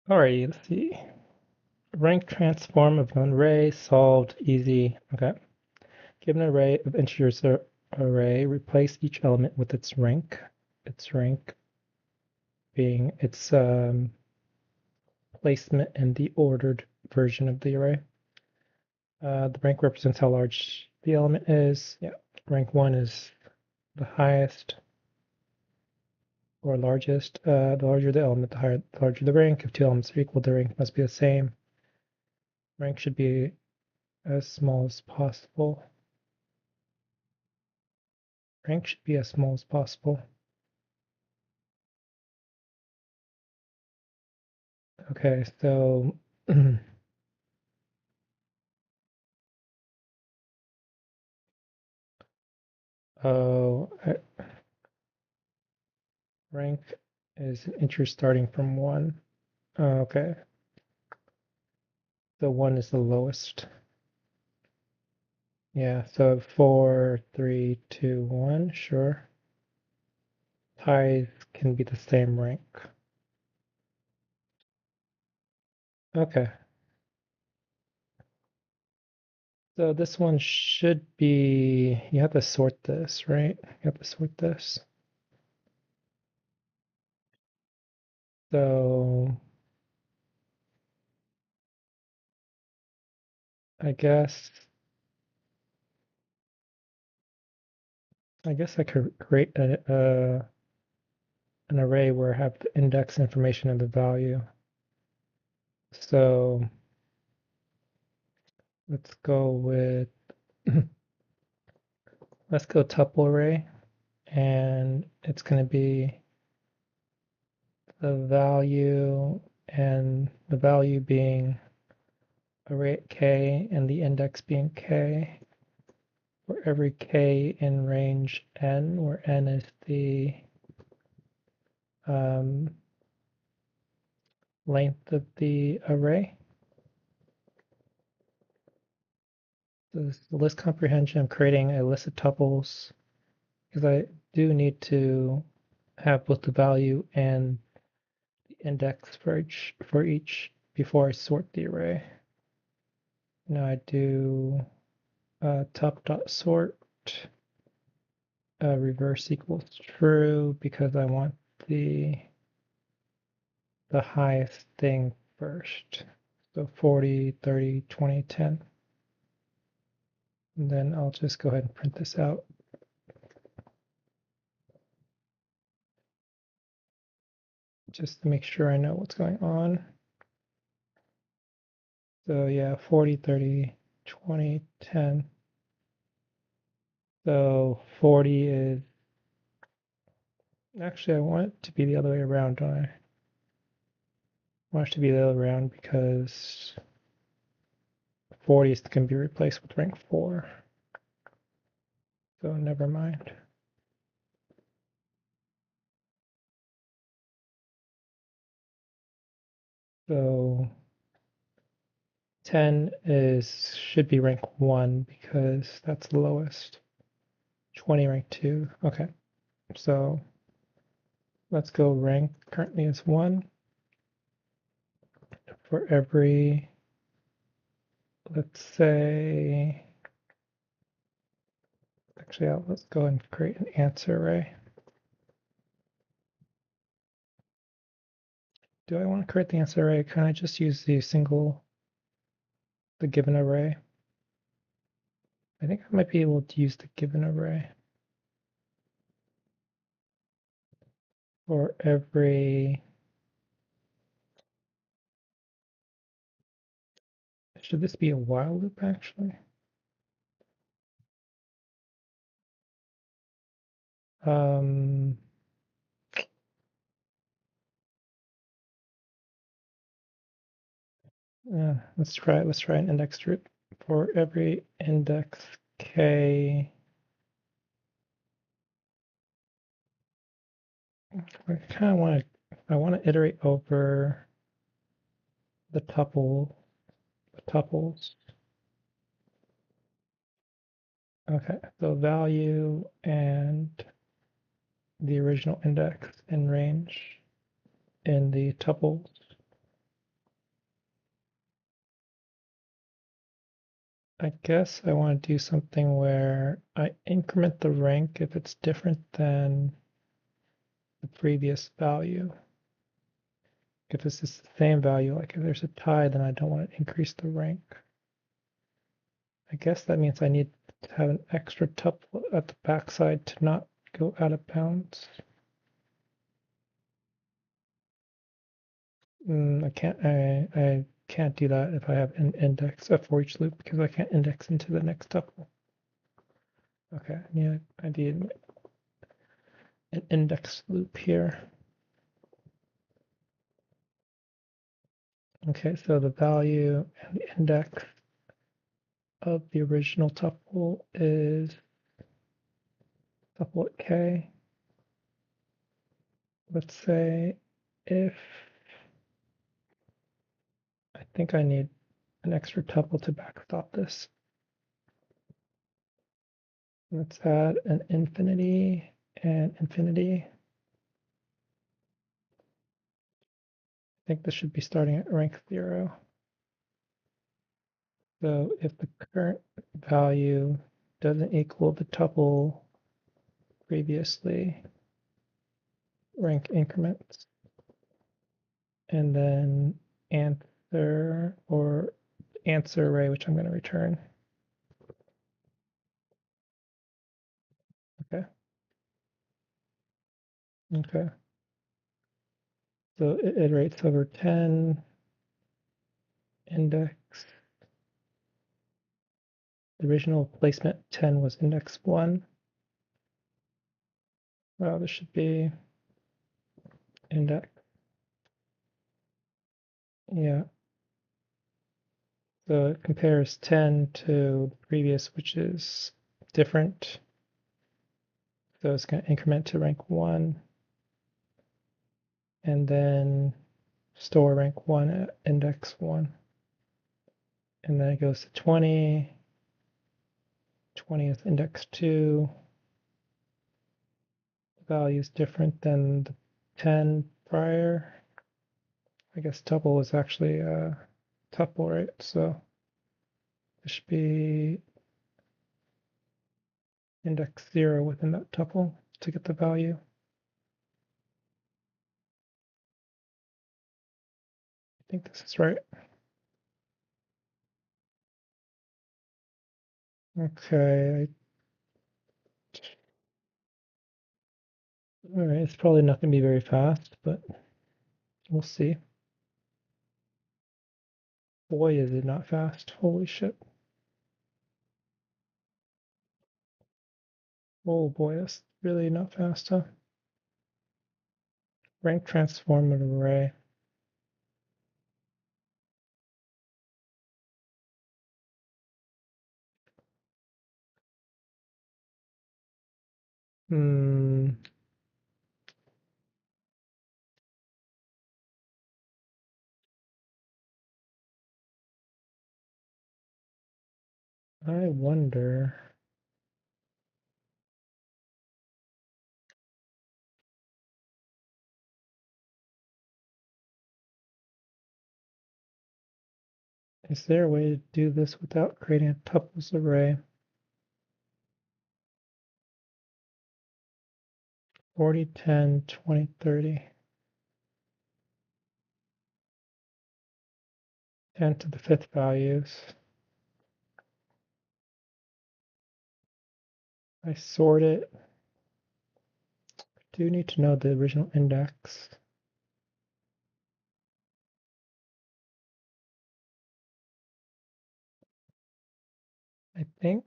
Alrighty, let's see. Rank transform of an array solved easy. Okay. Given an array of integers array, replace each element with its rank. Its rank being its placement in the ordered version of the array. The rank represents how large the element is. Yeah, rank 1 is the highest or largest. The larger the element, the larger the rank. If two elements are equal, the rank must be the same. Rank should be as small as possible. Rank should be as small as possible. Okay, so oh, rank is an integer starting from 1. Okay, so 1 is the lowest. Yeah, so 4, 3, 2, 1, sure. Ties can be the same rank. Okay. So this one should be, you have to sort this, right? You have to sort this. So I guess I could create an array where I have the index information and the value. So let's go with let's go tuple array, and it's going to be the value, and the value being array k and the index being k for every k in range n, where n is the length of the array. So this is the list comprehension. I'm creating a list of tuples because I do need to have both the value and the index for each before I sort the array. Now I do top.sort reverse equals true because I want the highest thing first. So 40, 30, 20, 10. And then I'll just go ahead and print this out. Just to make sure I know what's going on. So yeah, 40, 30, 20, 10. So 40 is, actually I want it to be the other way around, don't I? I want it to be the other way around because 40 can be replaced with rank 4. So never mind. So 10 should be rank 1 because that's the lowest. 20 rank 2. Okay. So let's go rank currently is 1 for every, let's say, actually let's go and create an answer array. Do I want to create the answer array? Can I just use the given array? I think I might be able to use the given array for every, should this be a while loop actually? Let's try an index root for every index k. I kind of want to, I want to iterate over the tuples. Okay, so value and the original index and range in the tuples. I guess I want to do something where I increment the rank if it's different than the previous value. If it's just the same value, like if there's a tie, then I don't want to increase the rank. I guess that means I need to have an extra tuple at the backside to not go out of bounds. I can't do that if I have an index, a for each loop, because I can't index into the next tuple. Okay, yeah, I need an index loop here. Okay, so the value and the index of the original tuple is tuple k. Let's say if I think I need an extra tuple to backstop this. Let's add an infinity and infinity. I think this should be starting at rank 0. So if the current value doesn't equal the tuple previously, rank increments, and then answer or answer array, which I'm going to return. Okay. Okay. So it iterates over 10, index. The original placement 10 was index 1. Well, this should be index. Yeah. So it compares 10 to the previous, which is different. So it's going to increment to rank 1 and then store rank 1 at index 1. And then it goes to 20. 20 is index 2. The value is different than the 10 prior. I guess tuple was actually a tuple, right? So it should be index 0 within that tuple to get the value. I think this is right. Okay. All right, it's probably not going to be very fast, but we'll see. Boy, is it not fast. Holy shit. Oh boy, that's really not fast, huh? Rank transform an array. Hmm. I wonder. Is there a way to do this without creating a tuples array? 40, 10, 20, 30. 10 to the 5th values. I sort it. I do need to know the original index. I think.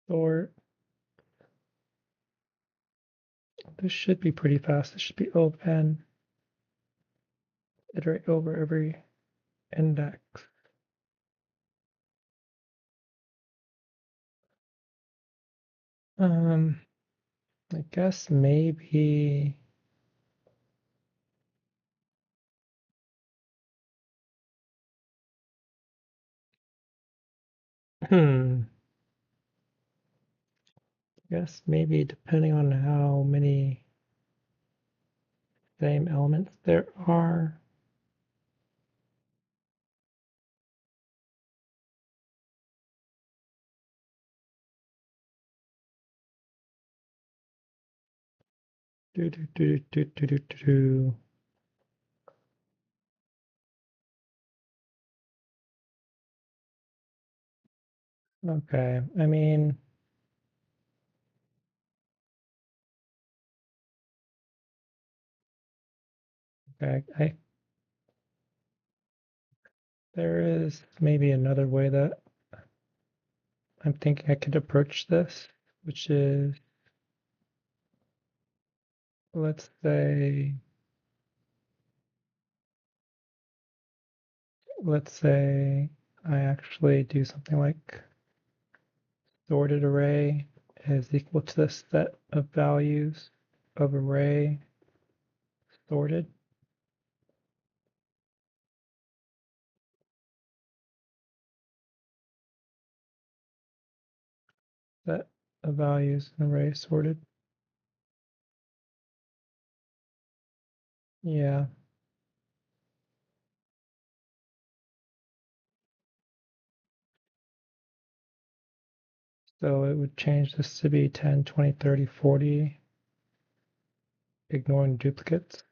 Sort. This should be pretty fast. This should be open. Iterate over every index. I guess maybe. I guess maybe depending on how many same elements there are. Do, do, do, do, do, do, do, do. Okay, I mean, okay, there is maybe another way that I'm thinking I could approach this, which is, let's say, I actually do something like sorted array is equal to the set of values of array sorted. Set of values in array sorted. Yeah, so it would change this to be 10, 20, 30, 40, ignoring duplicates.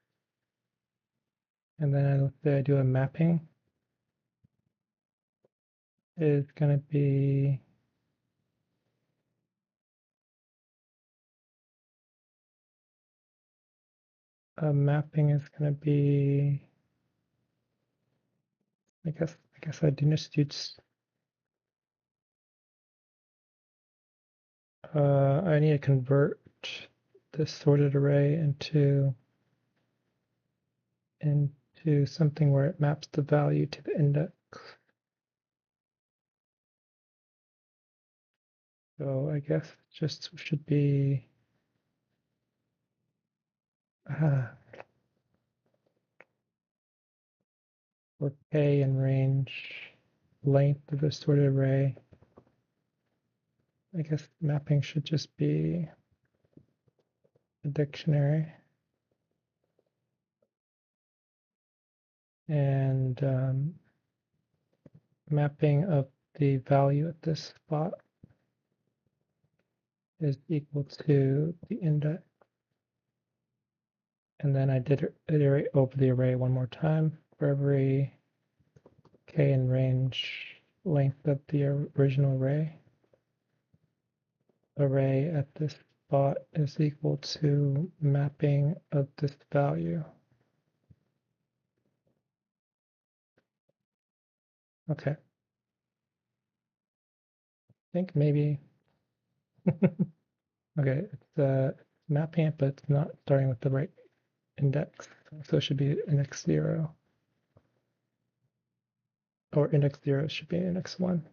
And then let's say I do a mapping, is going to be a mapping is going to be, I guess I do just I need to convert this sorted array into something where it maps the value to the index. So I guess it just should be for k and range length of the sorted array. I guess mapping should just be a dictionary. And mapping of the value at this spot is equal to the index. And then I did iterate over the array one more time for every k in range length of the original array. Array at this spot is equal to mapping of this value. Okay. I think maybe okay, it's mapping it, but it's not starting with the right index. So it should be index 0. Or index 0 should be index 1.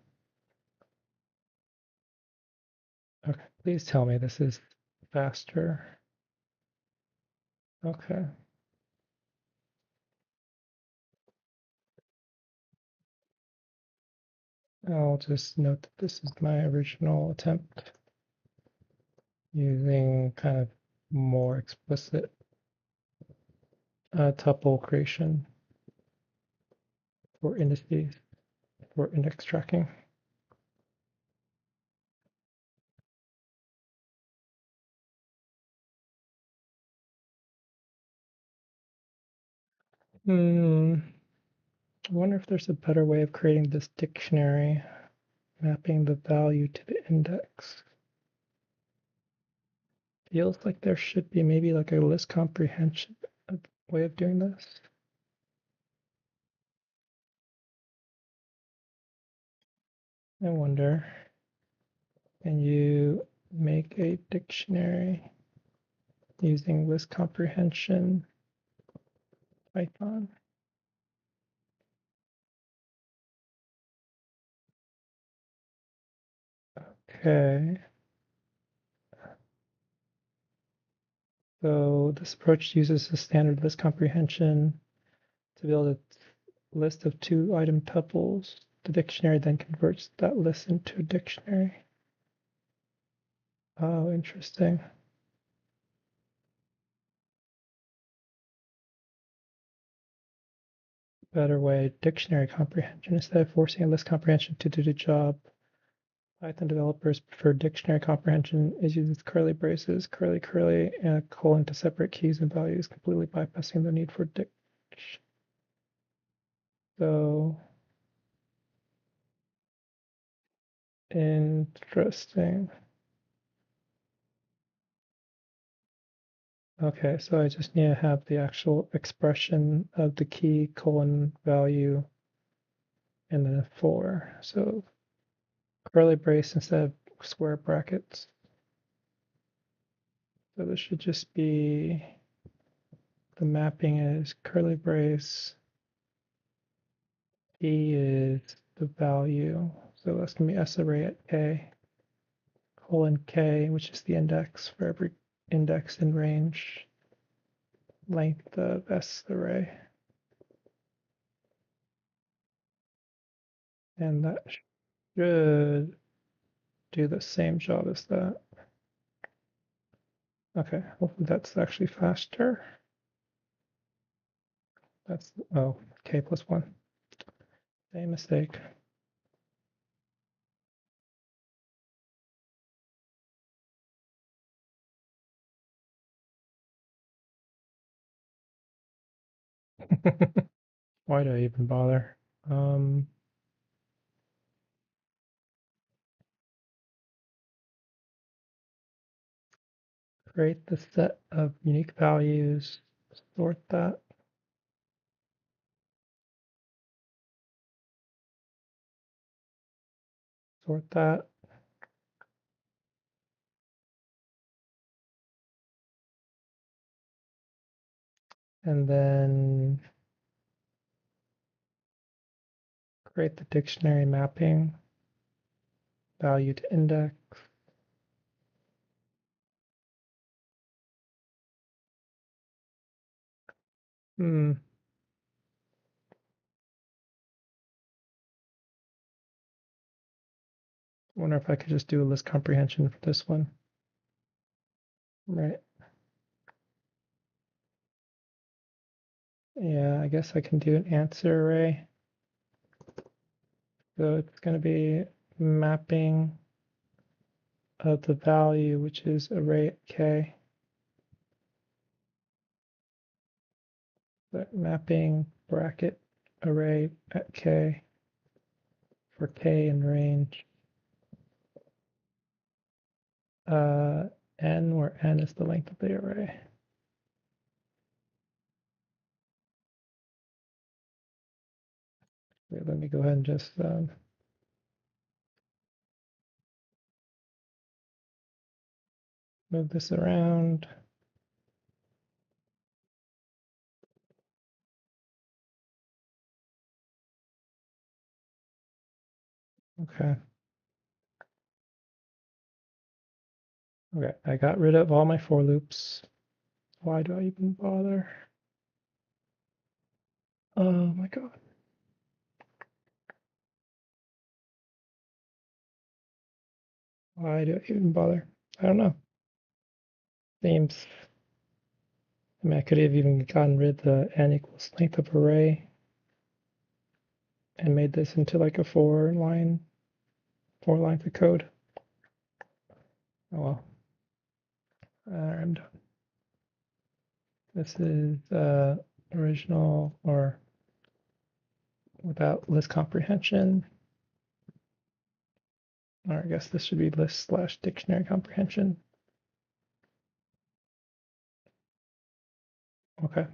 Okay, please tell me this is faster. Okay. I'll just note that this is my original attempt using kind of more explicit tuple creation for indices, for index tracking. I wonder if there's a better way of creating this dictionary, mapping the value to the index. Feels like there should be maybe like a list comprehension way of doing this. I wonder, can you make a dictionary using list comprehension Python? Okay. So this approach uses a standard list comprehension to build a list of 2 item tuples. The dictionary then converts that list into a dictionary. Oh, interesting. better way, dictionary comprehension. Instead of forcing a list comprehension to do the job, Python developers prefer dictionary comprehension. It uses curly braces, curly curly, and a colon to separate keys and values, completely bypassing the need for dict. So interesting. Okay, so I just need to have the actual expression of the key colon value and then a 4. So curly brace instead of square brackets. So this should just be, the mapping is curly brace, E is the value. So that's going to be S array at K, colon K, which is the index for every index in range, length of S array. And that should do the same job as that. Okay, hopefully that's actually faster. That's, oh, K plus 1. Same mistake. Why do I even bother? Create the set of unique values, sort that, sort that, and then create the dictionary mapping, value to index. I wonder if I could just do a list comprehension for this one. Right. Yeah, I guess I can do an answer array. So it's going to be mapping of the value, which is array at K. But mapping bracket array at K for K in range. N, where N is the length of the array. Wait, let me go ahead and just move this around. Okay. Okay, I got rid of all my for loops. Why do I even bother? Oh my god. Why do I even bother? I don't know. Seems, I mean, I could have even gotten rid of the n equals length of array and made this into like a 4 lines of code. Oh well. I'm done. This is original or without list comprehension. Or I guess this should be list slash dictionary comprehension. Okay,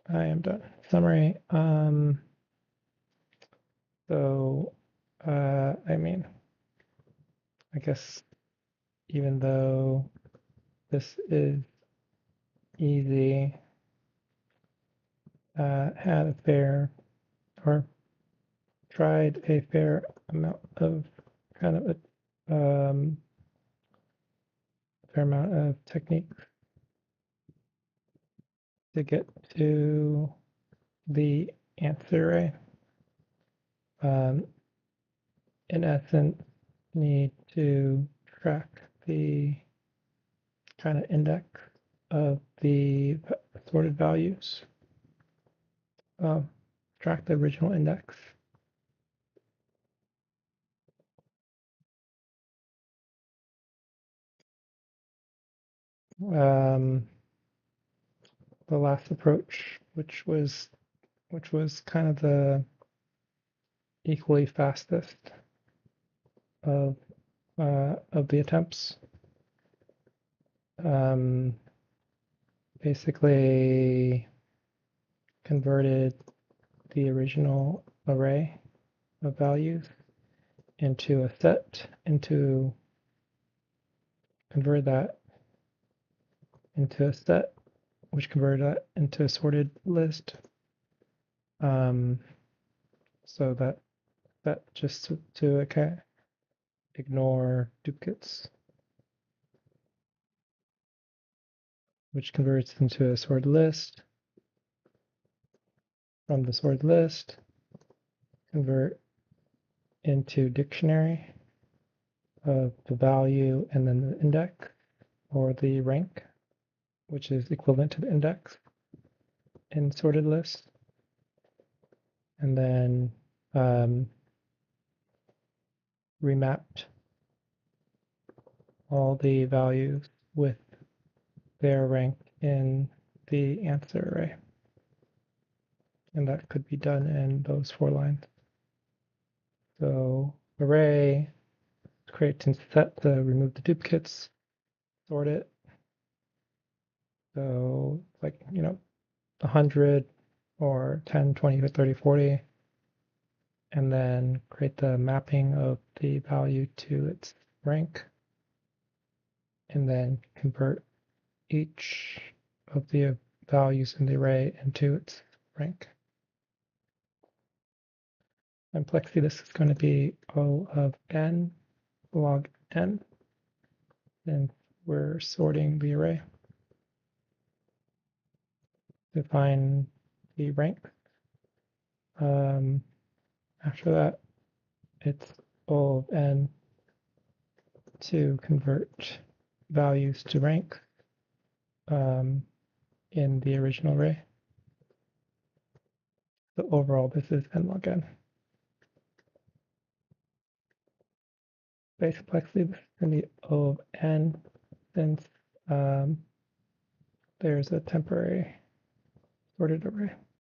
I am done. Summary. So, I mean, I guess even though this is easy, had a fair or tried a fair amount of kind of a fair amount of technique to get to the answer array. In essence, need to track the kind of index of the sorted values. subtract the original index. The last approach, which was kind of the equally fastest of the attempts. Basically converted the original array of values into a set, convert that into a set, which converted that into a sorted list. So that just to okay, ignore duplicates, which converts into a sorted list. From the sorted list, convert into dictionary of the value and then the index or the rank, which is equivalent to the index in sorted list. And then remapped all the values with their rank in the answer array. And that could be done in those 4 lines. So array, create and set to remove the duplicates, sort it. So like, 100 or 10, 20, 30, 40. And then create the mapping of the value to its rank. And then convert each of the values in the array into its rank. And plexi, this is going to be O of n log n. And we're sorting the array. Define the rank. After that, it's O of n to convert values to rank in the original array. So overall, this is n log n. Basic plexi, this is going to be O of n since there's a temporary sorted array.